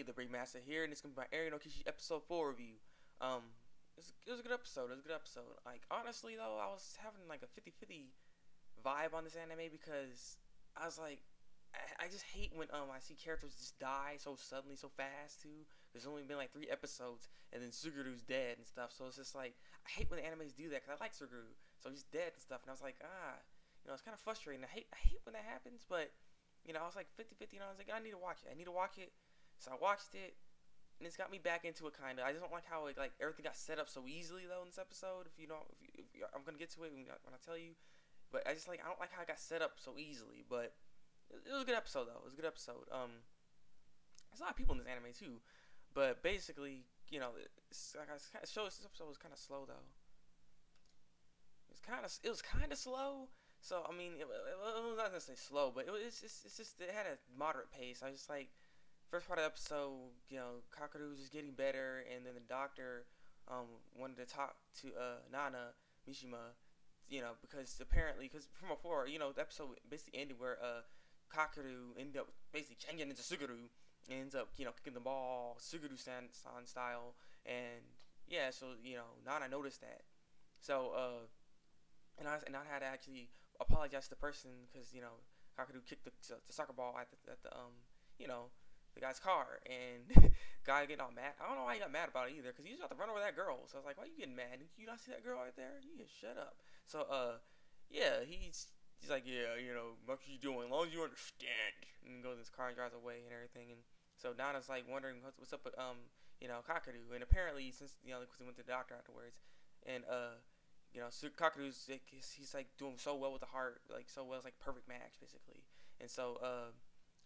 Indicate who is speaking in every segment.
Speaker 1: Hey, the Breakmaster here, and it's gonna be my Aaron Kishi episode 4 review. It was a good episode. It was a good episode. Like honestly though, I was having like a 50-50 vibe on this anime because I was like, I just hate when I see characters just die so suddenly, so fast too. There's only been like 3 episodes, and then Suguru's dead and stuff. So it's just like I hate when the animes do that because I like Suguru, so he's dead and stuff. And I was like, it's kind of frustrating. I hate when that happens, but I was like 50-50, and I was like, I need to watch it. I need to watch it. So I watched it, and it's got me back into it kind of. I just don't like how like everything got set up so easily though in this episode. I'm gonna get to it when I tell you, but I don't like how it got set up so easily. But it was a good episode though. It was a good episode. There's a lot of people in this anime too, but basically, it's like it shows this episode was kind of slow though. It was kind of slow. So I mean, it was not necessarily slow, but it had a moderate pace. I was just like, first part of the episode, Kakaru was just getting better, and then the doctor wanted to talk to Nana Mishima, because from before, the episode basically ended where Kakaru ended up basically changing into Suguru and ends up, kicking the ball Suguru-san style, and yeah, so Nana noticed that, so and I had to actually apologize to the person because Kakaru kicked the soccer ball at the guy's car, and guy getting all mad. I don't know why he got mad about it either, because he was about to run over that girl. So I was like, why are you getting mad? Did you not see that girl right there? You can shut up. So yeah, he's like, yeah, what you doing? As long as you understand. And he goes in his car and drives away and everything. And so Donna's like wondering what's up with Kakaru, and apparently since because he went to the doctor afterwards, and Kakaru's like, he's like doing so well with the heart, like so well, it's like perfect match basically. And so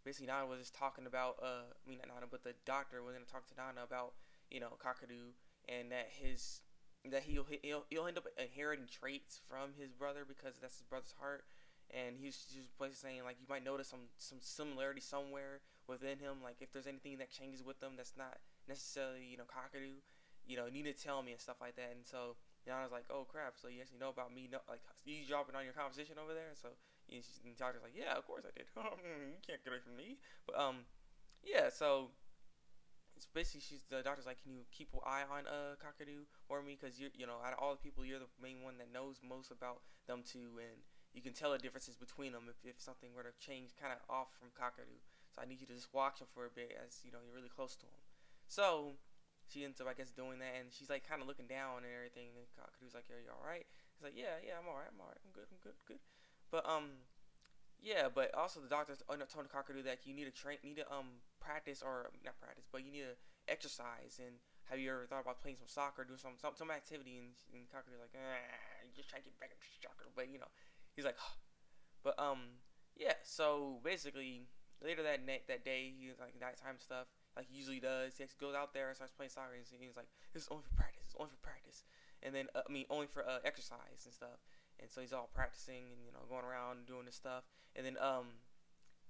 Speaker 1: basically Nana was just talking about not Nana, but the doctor was gonna talk to Nana about Kakaru, and that he'll end up inheriting traits from his brother because that's his brother's heart. And he's basically saying like you might notice some similarity somewhere within him, like if there's anything that changes with them that's not necessarily Kakaru, you need to tell me and stuff like that. And so Nana's like, oh crap, so you actually know about me, like you dropping on your conversation over there. So and the doctor's like, yeah, of course I did. You can't get away from me. But yeah, so it's basically the doctor's like, can you keep an eye on Kakaru for me, because out of all the people, you're the main one that knows most about them too, and you can tell the differences between them if something were to change kind of off from Kakaru. So I need you to just watch him for a bit, as you're really close to him. So she ends up, I guess, doing that, and she's like kind of looking down and everything. And Kakaru's like, "Are you all right?" He's like, "Yeah, I'm all right. I'm good. Good." But yeah, but also the doctor ended up telling Kakaru that you need to practice, or not practice, but you need to exercise. And have you ever thought about playing some soccer, do some activity? And Kakaru's like, you just try to get back into soccer, but he's like, but yeah. So basically, later that day, he was like nighttime stuff, like he usually does. He actually goes out there and starts playing soccer. And he's like, "This is only for practice. It's only for practice." And then only for exercise and stuff. And so he's all practicing and going around doing this stuff. And then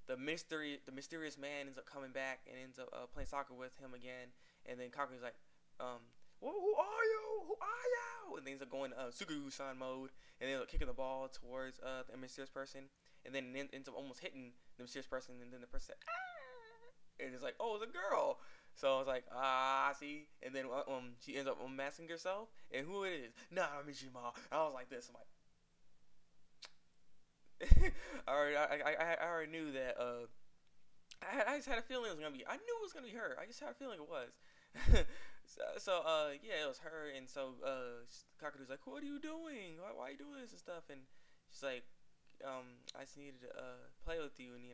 Speaker 1: the mysterious man ends up coming back and ends up playing soccer with him again. And then Kaku's like, well, who are you? Who are you? And then ends up going Suguru-san mode, and then kicking the ball towards the mysterious person, and then ends up almost hitting the mysterious person, and then the person said, ah! And it's like, oh, it's a girl. So I was like, see. And then she ends up unmasking herself, and who it is? Nah, Mishima. I was like this. I'm like, I already knew that. I just had a feeling it was gonna be. I knew it was gonna be her. I just had a feeling it was. Yeah, it was her. And so Kakaru's like, "What are you doing? Why are you doing this and stuff?" And she's like, "I just needed to play with you." And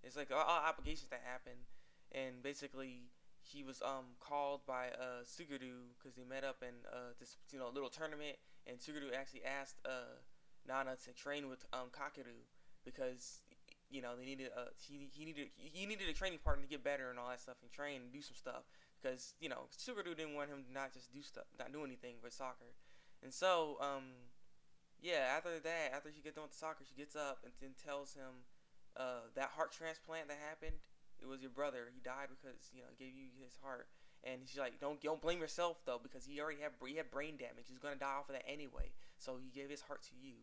Speaker 1: it's like all applications that happen. And basically, he was called by Suguru because they met up in this little tournament. And Suguru actually asked Nana to train with Kakaru because they needed he needed a training partner to get better and all that stuff, and train and do some stuff, because Suguru didn't want him to not just do stuff, not do anything with soccer. And so yeah, after she gets done with the soccer, she gets up and then tells him that heart transplant that happened, it was your brother. He died because he gave you his heart. And she's like, don't blame yourself though, because he had brain damage. He's gonna die off of that anyway. So he gave his heart to you,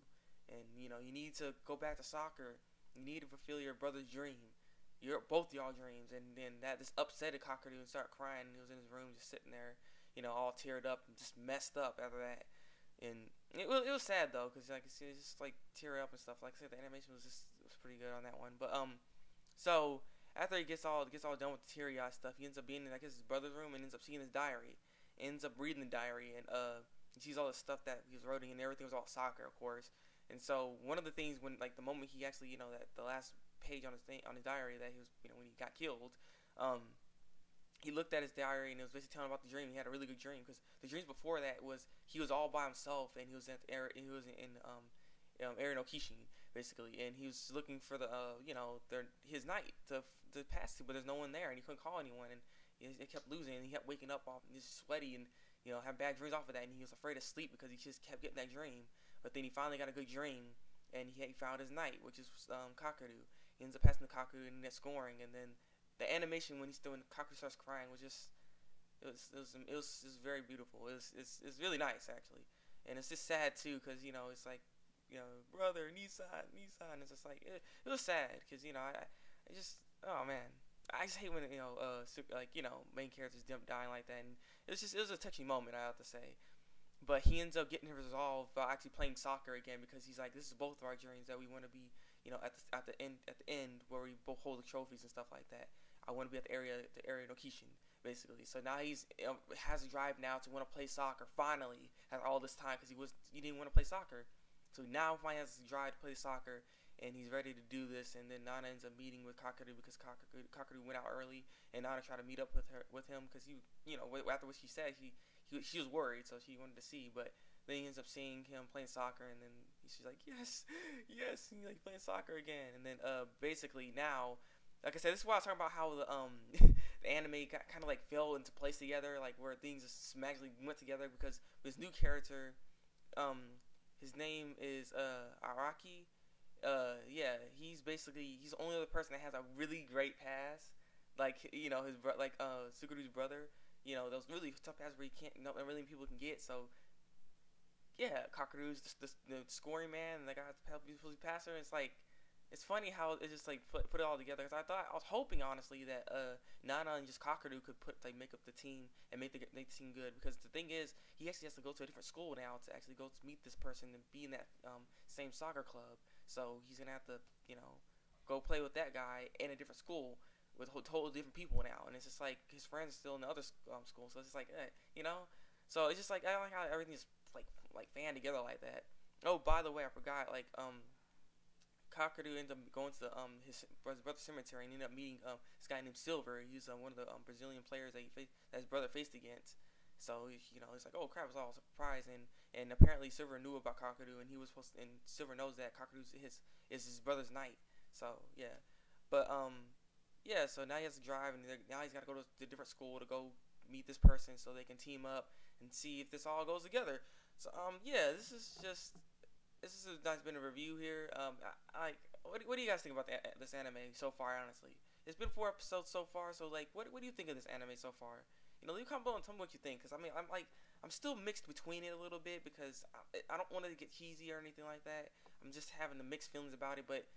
Speaker 1: and you need to go back to soccer. You need to fulfill your brother's dream. your both y'all dreams, and then that just upset Kakaru and started crying. And he was in his room just sitting there, all teared up and just messed up after that. And it was sad though, cause like you see, it's just like tear up and stuff. Like I said, the animation was pretty good on that one. But so after he gets all done with the teary eye stuff, he ends up being in, I guess, his brother's room and ends up seeing his diary. Ends up reading the diary, and he sees all the stuff that he was writing, and everything was all soccer, of course. And so one of the things when, like, the moment he actually, that the last page on his diary that he was, when he got killed, um, he looked at his diary and it was basically telling him about the dream. He had a really good dream because the dreams before that was he was all by himself and he was Area no Kishi basically, and he was looking for his night to pass to, but there's no one there and he couldn't call anyone, and he kept losing and he kept waking up off and he's sweaty and have bad dreams off of that, and he was afraid to sleep because he just kept getting that dream. But then he finally got a good dream and he found his knight, which is Kakaru. He ends up passing the Kakaru and net scoring, and then the animation when Kakaru starts crying was just it was very beautiful. It's really nice actually, and it's just sad too because it's like brother Nissan. It's just like it was sad because I just, oh man, I just hate when main characters dying like that, and it was a touching moment, I have to say. But he ends up getting resolved by actually playing soccer again because he's like, this is both of our dreams that we want to be, at the end where we both hold the trophies and stuff like that. I want to be at the area no Kishin, basically. So now he's has a drive now to want to play soccer. Finally, after all this time, because he didn't want to play soccer. So now finally has a drive to play soccer, and he's ready to do this. And then Nana ends up meeting with Kakaru because Kakaru went out early, and Nana tried to meet up with him because after what she said, she was worried, so she wanted to see. But then he ends up seeing him playing soccer, and then she's like, yes, and he's like playing soccer again. And then basically now, like I said, this is why I was talking about how the the anime got kind of like fell into place together, like where things just magically went together because this new character, his name is Araki. He's the only other person that has a really great pass, like his Sukuru's brother. Those really tough passes where not really people can get. So yeah, Kakaru's the scoring man, and the guy beautifully passer. It's funny how it just like put it all together. Cause I was hoping honestly that Nana and just Kakaru could make up the team and make the team good. Because the thing is, he actually has to go to a different school now to actually go to meet this person and be in that same soccer club. So he's gonna have to go play with that guy in a different school with totally different people now. And it's just like his friends are still in the other school. So it's just like So it's just like I don't like how everything's like fan together like that. Oh, by the way, I forgot Kakaru ended up going to his brother's cemetery and ended up meeting this guy named Silver. He's one of the Brazilian players that his brother faced against. So he's like, oh crap, it's all a surprise, and apparently Silver knew about Kakaru, and Silver knows that Kakaru is his brother's knight. So yeah, but so now he has to drive, and now he's got to go to a different school to go meet this person so they can team up and see if this all goes together. So this is a nice bit of review here. What do you guys think about this anime so far? Honestly, it's been 4 episodes so far. So like, what do you think of this anime so far? Leave a comment below and tell me what you think. Cause I'm still mixed between it a little bit because I don't want it to get cheesy or anything like that. I'm just having the mixed feelings about it, but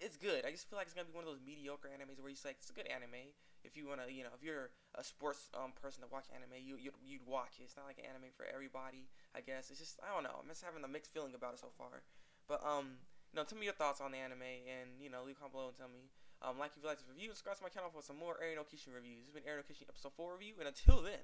Speaker 1: it's good. I just feel like it's gonna be one of those mediocre animes where it's like it's a good anime. If you wanna, if you're a sports person to watch anime, you'd watch it. It's not like an anime for everybody, I guess. It's just, I don't know. I'm just having a mixed feeling about it so far. But tell me your thoughts on the anime, and leave a comment below and tell me. Like if you like this review, subscribe to my channel for some more Area no Kishin reviews. This has been Area no Kishin episode 4 review, and until then.